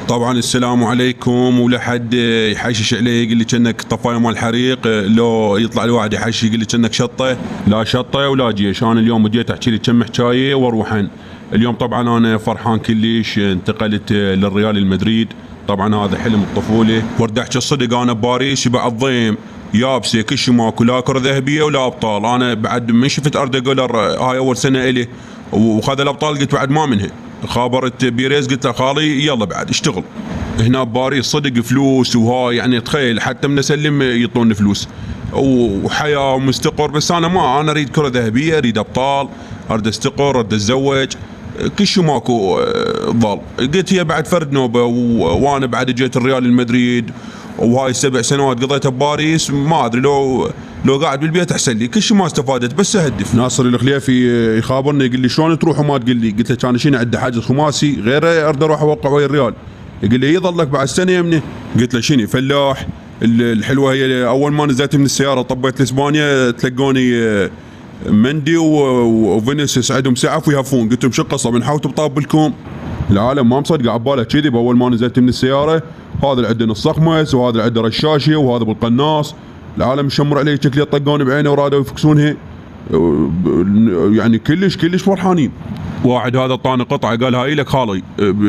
طبعا السلام عليكم. ولا حد يحشش علي يقول لي كأنك طفايه مال حريق، لو يطلع لي واحد يحشش يقول لي كأنك شطه. لا شطه ولا جيش. انا اليوم بديت احكي لي كم حكايه واروحن. اليوم طبعا انا فرحان كلش، انتقلت للريال المدريد. طبعا هذا حلم الطفوله. ورد احكي الصدق، انا بباريس بعد ضيم يابسه كل شيء ماكو، لا كره ذهبيه ولا ابطال. انا بعد من شفت اردا جولر هاي اول سنه الي وخذ الابطال قلت بعد ما منها. خابرت بيريز قلت له خالي يلا بعد اشتغل. هنا بباريس صدق فلوس وهاي، يعني تخيل حتى من اسلم يعطوني فلوس وحياه ومستقر. بس انا اريد كره ذهبيه، اريد ابطال، اريد استقر، اريد اتزوج، كل شيء ماكو ضل. قلت هي بعد فرد نوبه وانا بعد جيت الريال المدريد وهاي 7 سنوات قضيتها بباريس، ما ادري لو قاعد بالبيت احسن لي. كل شيء ما استفادت بس اهدف. ناصر الخليفي يخابرني يقول لي شلون تروح وما تقول لي؟ قلت له كان شنو عندي حاجز خماسي غير ارد اروح اوقع ويا الريال. يقول لي يظلك بعد سنه يمني. قلت له شنو فلاح. الحلوه هي اول ما نزلت من السياره طبيت لاسبانيا تلقوني مندي وفينيسيوس عندهم سعف ويهفون. قلت لهم شو القصه بنحاوت بطابلكم؟ العالم ما مصدق عباله كذي. باول ما نزلت من السياره هذا اللي عندنا الصخمس وهذا اللي عنده رشاشه وهذا بالقناص. العالم شمر علي شكلي طقوني بعينه ورادوا يفكسونها. يعني كلش فرحانين. واحد هذا طاني قطعه قال هاي لك خالي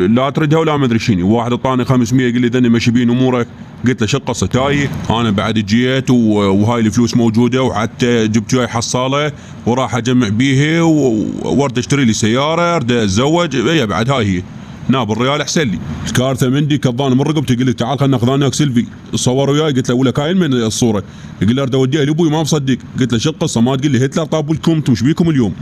لا تردها ولا ما ادري شنو. واحد طاني 500 يقول لي ذني مشي بين امورك. قلت له شو القصه تاي؟ انا بعد جيت وهاي الفلوس موجوده وحتى جبت وياي حصاله وراح اجمع بيها وارد اشتري لي سياره، ارد اتزوج. هي بعد هاي هي ناب الريال احسن لي. الكارثه مندي كضان من رقبتي يقول لي تعال خلنا ناخذ عنك سيلفي. صور وياي قلت له ولك هاي من الصوره؟ يقول لي ارد اوديها لابوي ما مصدق. قلت له شو القصه؟ ما تقول لي هتلر طاب لكم انتم ايش بيكم اليوم؟